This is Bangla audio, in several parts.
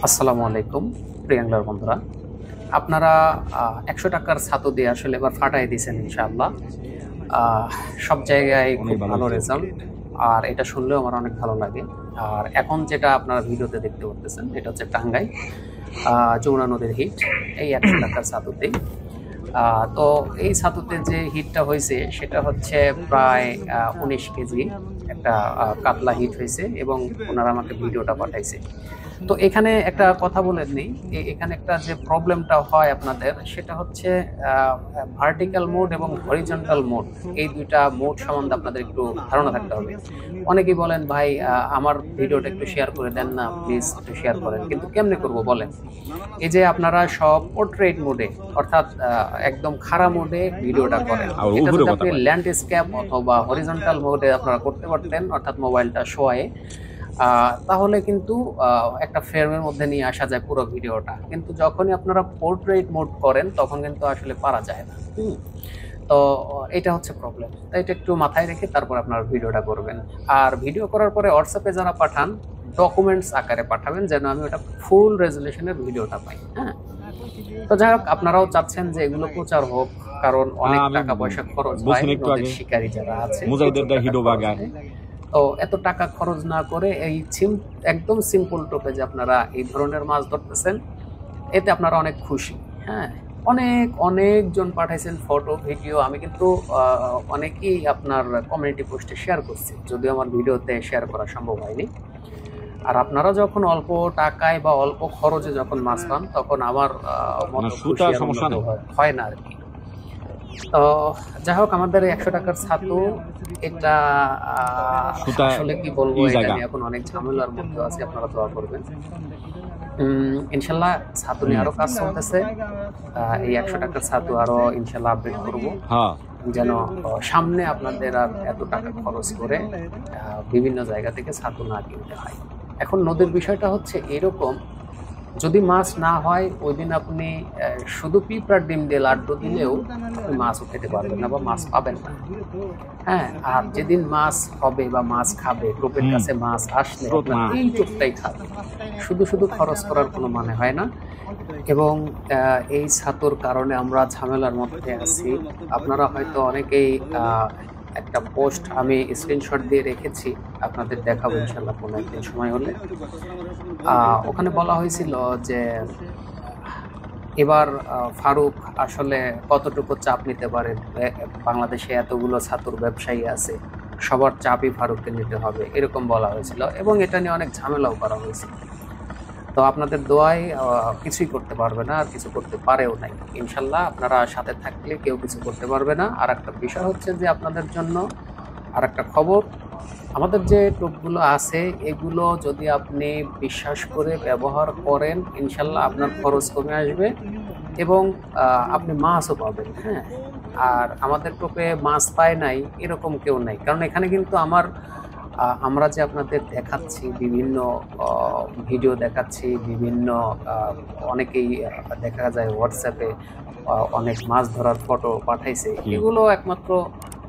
আসসালামু আলাইকুম প্রিয় অ্যাংলার বন্ধুরা, আপনারা ১০০ টাকার ছাতু দিয়ে আসলে এবার ফাটাই দিয়েছেন ইনশাআল্লাহ। আহ, সব জায়গায় অনেক খুব ভালো ভালো হয়েছে। রেজাল্ট, আর এটা শুনলেও আমার অনেক ভালো লাগে। আর এখন যেটা আপনারা ভিডিওতে দেখতে পাচ্ছেন এটা হচ্ছে টাঙ্গাই যমুনা নদীর হিট, এই ১০০ টাকার ছাতুতেই। তো এই ছাতুতে যে হিটটা হয়েছে সেটা হচ্ছে প্রায় ১৯ কেজি একটা কাতলা হিট হয়েছে, এবং ওনারা আমাকে ভিডিওটা পাঠাইছে। তো এখানে একটা কথা বলে নেই, এখানে একটা যে প্রবলেমটা হয় আপনাদের সেটা হচ্ছে ভার্টিক্যাল মোড এবং হরিজন্টাল মোড, এই দুইটা মোড সম্বন্ধে আপনাদের একটু ধারণা থাকতে হবে। অনেকেই বলেন ভাই আমার ভিডিওটা একটু শেয়ার করে দেন না, প্লিজ একটু শেয়ার করেন, কিন্তু কেমনে করব বলেন? এই যে আপনারা সব পোর্ট্রেট মোডে, অর্থাৎ একদম খাড়া মোডে ভিডিওটা করেন, আর এটা উপরে যদি কথা আপনি কয়। ল্যান্ডস্কেপ অথবা হরিজন্টাল মোডে আপনারা করতে পারতেন, অর্থাৎ মোবাইলটা শোয়ে, তাহলে কিন্তু একটা ফ্রেমের মধ্যে নিয়ে আসা যায় পুরো ভিডিওটা। কিন্তু যখনই আপনারা পোর্ট্রেট মোড করেন তখন কিন্তু আসলে পারা যায় না। তো এটা হচ্ছে প্রবলেম, তাই এটা একটু মাথায় রেখে তারপর আপনার ভিডিওটা করবেন। আর ভিডিও করার পরে হোয়াটসঅ্যাপে যারা পাঠান, ডকুমেন্টস আকারে পাঠাবেন যেন আমি ওটা ফুল রেজুলেশনের ভিডিওটা পাই। হ্যাঁ, তো যাই হোক, আপনারাও চাচ্ছেন যে এগুলো প্রচার হোক, কারণ অনেক আমি টাকা পয়সা খরচ হয়, বলছেন একটু নদীর আগে শিকারী যারা আছে মুজাহিদের প্রচুর দা টাকা হিডো খরচ বাগান। হয়। তো এত টাকা খরচ না করে এই একদম সিম্পল টোপে যে আপনারা এই ধরনের মাছ ধরতেছেন, এতে আপনারা অনেক খুশি। হ্যাঁ, অনেক অনেকজন পাঠাইছেন ফটো ভিডিও, আমি কিন্তু অনেকেই আপনার কমিউনিটি পোস্টে শেয়ার করছি, যদিও আমার ভিডিওতে শেয়ার করা সম্ভব হয়নি। আর আপনারা যখন অল্প টাকায় বা অল্প খরচে যখন মাছ পান, তখন আমার না মতো খুশি সুতার আর অন্য সমস্যা কেউ নেই। হয় না আর কি। তো যাই হোক, আমাদের এই ১০০ টাকার ছাতু, এটা সুতা আসলে কি বলবো, এই এটা জায়গা। নিয়ে এখন অনেক ঝামেলার মধ্যে আছে, আপনারা দোয়া করবেন। ইনশাল্লাহ ছাতু নিয়ে হুম। আরো কাজ চলতেছে। এই ১০০ টাকার ছাতু আরো ইনশাল্লাহ আপডেট করব, হ্যাঁ। যেন সামনে আপনাদের আর এত টাকা খরচ করে বিভিন্ন জায়গা থেকে ছাতু না কিনতে হয়। এখন নদীর বিষয়টা হচ্ছে এরকম, যদি মাছ না হয় ওই দিন আপনি শুধু পিঁপড়ার ডিম দিয়ে লাড্ডু দিলেও আপনি মাছও খেতে পারবেন না বা মাছ পাবেন না। হ্যাঁ, আর যেদিন মাছ হবে বা মাছ খাবে, টোপের হুম। কাছে মাছ আসলে স্রোত আপনার না। এই টোপটাই খাবে, শুধু শুধু খরচ করার কোনো মানে হয় না। এবং এই ছাতুর কারণে আমরা ঝামেলার মধ্যে আছি। আপনারা হয়তো অনেকেই একটা পোস্ট আমি স্ক্রিনশট দিয়ে রেখেছি, আপনাদের দেখাবো ইনশাল্লাহ কোনো একদিন সময় হলে। ওখানে বলা হয়েছিল যে এবার ফারুক আসলে কতটুকু চাপ নিতে পারে। বাংলাদেশে এতগুলো ছাতুর ব্যবসায়ী আছে, সবার চাপই ফারুককে নিতে হবে, এরকম বলা হয়েছিল, এবং এটা নিয়ে অনেক ঝামেলাও করা হয়েছিল। তো আপনাদের দোয়ায় কিছুই করতে পারবে না, আর কিছু করতে পারেও নাই। ইনশাল্লাহ আপনারা সাথে থাকলে কেউ কিছু করতে পারবে না। আর একটা বিষয় হচ্ছে যে আপনাদের জন্য আর একটা খবর, আমাদের যে টোপগুলো আছে এগুলো যদি আপনি বিশ্বাস করে ব্যবহার করেন, ইনশাল্লাহ আপনার খরচ কমে আসবে, এবং আপনি মাছও পাবেন। হ্যাঁ, আর আমাদের টোপে মাছ পায় নাই এরকম কেউ নাই, কারণ এখানে কিন্তু আমরা যে আপনাদের দেখাচ্ছি বিভিন্ন ভিডিও দেখাচ্ছি, বিভিন্ন অনেকেই দেখা যায় হোয়াটসঅ্যাপে অনেক মাছ ধরার ফটো পাঠাইছে, এগুলো একমাত্র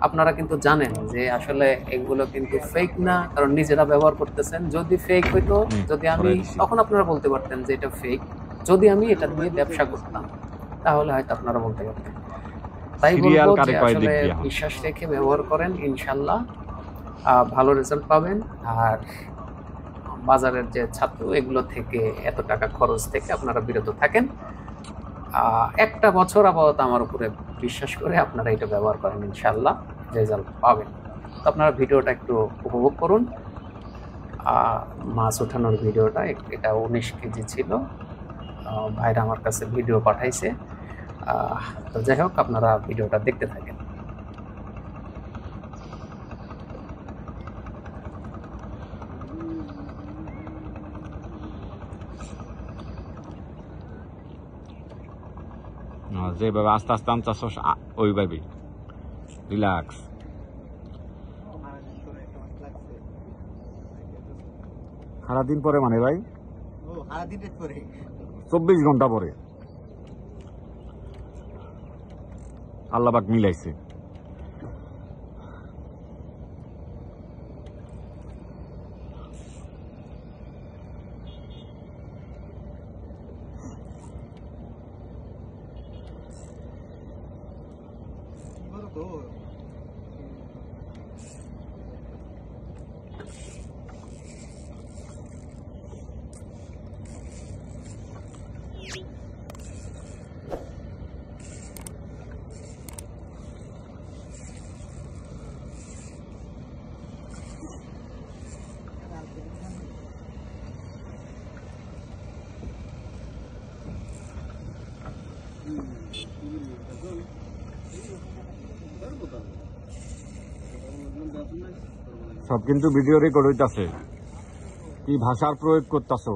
আপনারা কিন্তু জানেন যে আসলে এগুলো কিন্তু ফেক না, কারণ নিজেরা ব্যবহার করতেছেন। যদি ফেক হইতো, যদি আমি, তখন আপনারা বলতে পারতেন যে এটা ফেক। যদি আমি এটা নিয়ে ব্যবসা করতাম তাহলে হয়তো আপনারা বলতে পারতেন। তাই বলবো সিরিয়াল যে কারে কয় আসলে দেখবি এখন। বিশ্বাস রেখে ব্যবহার করেন, ইনশাল্লাহ ভালো রেজাল্ট পাবেন। আর বাজারের যে ছাতু এগুলো থেকে, এত টাকা খরচ থেকে আপনারা বিরত থাকেন। একটা বছর আপাতত আমার উপরে বিশ্বাস করে আপনারা এটা ব্যবহার করেন, ইনশাল্লাহ রেজাল্ট পাবেন। তো আপনারা ভিডিওটা একটু উপভোগ করুন। মাছ ওঠানোর ভিডিওটা, এটা ১৯ কেজি ছিল। ভাইরা আমার কাছে ভিডিও পাঠাইছে। তো যাই হোক, আপনারা ভিডিওটা দেখতে থাকেন। যেভাবে আস্তে আস্তে আনতেছ ওইভাবেই রিল্যাক্স। সারাদিন পরে মানে ভাই ২৪ ঘন্টা পরে আল্লাহবাক মিলাইছে। সব কিন্তু ভিডিও রেকর্ড হইতাছে। কি ভাষার প্রয়োগ করতেছো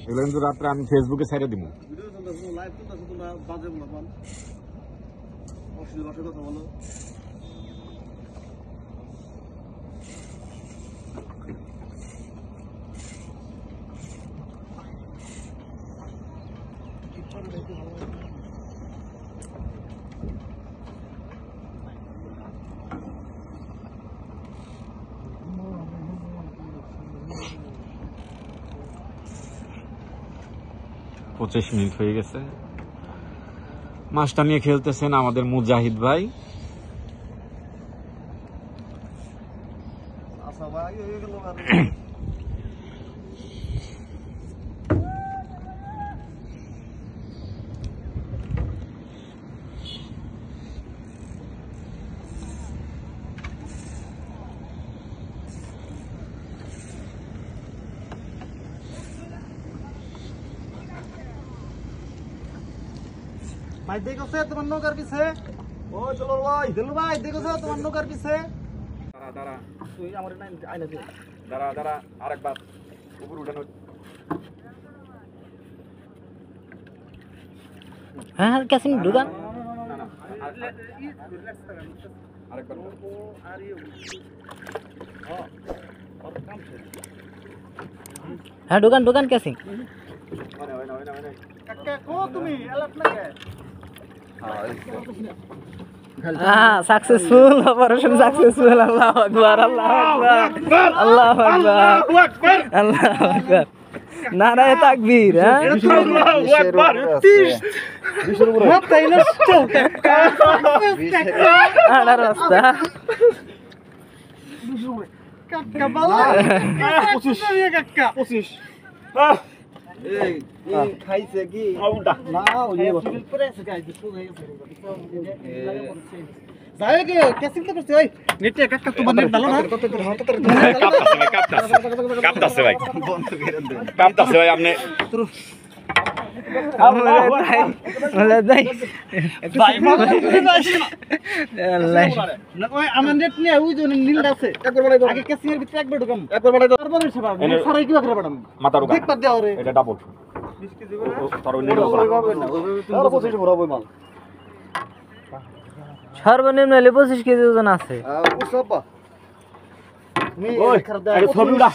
এগুলো কিন্তু রাত্রে আমি ফেসবুকে ছেড়ে দিব। পঁচিশ মিনিট হয়ে গেছে। মাছটা নিয়ে খেলতেছেন আমাদের মুজাহিদ ভাই। ভাই দেখো সে তোমার নৌকার পিছে। ও চলো ভাই, দিলু ভাই দেখো সে তোমার নৌকার পিছে। দাঁড়া দাঁড়া তুই আমার আইনা দে। দাঁড়া দাঁড়া আরেকবার উপর উঠানো। হ্যাঁ কাসিম ঢুকান। আরেকবার হ্যাঁ ঢুকান ঢুকান কাসিম। কাকা কো তুমি এলাট লাগে। হ্যাঁ সাকসেসফুল, অপারেশন সাকসেসফুল। আল্লাহু আকবার, আল্লাহু আকবার, আল্লাহু আকবার, আল্লাহু আকবার। নারায়ে তাকবীর। হ্যাঁ আল্লাহু আকবার। 20 উপরে তাই নষ্ট আড়া রাস্তা কাকা বালা 25 কাকা 25। এই খাইছে কি না ওই সিভিল করে আছে গাইস তো হয়ে গেছে যাই গে কেসিং তো করছে ওই নেটে কাকা তোমার নেট ভালো না কাঁপতাছে ভাই কাঁপতাছে ভাই আপনি না ওই আমার নেট নিয়ে ওই যে নীলটা আছে একবার বলাই দাও আগে কেসিং এর ভিতরে একবার ঢুকাম একবার বলাই দাও তারপরে সেবা নেট সারাই কি করে পাঠাম মাথা ঢুকা ঠিক পার দাও রে এটা ডাবল 20 কেজি করে তোর নেট আর 25 ভরাবো মাল সর্বনিম্ন হলে 25 কেজি ওজন আছে। বুঝছবা তুমি ওই খারাপ দাও ছবিটা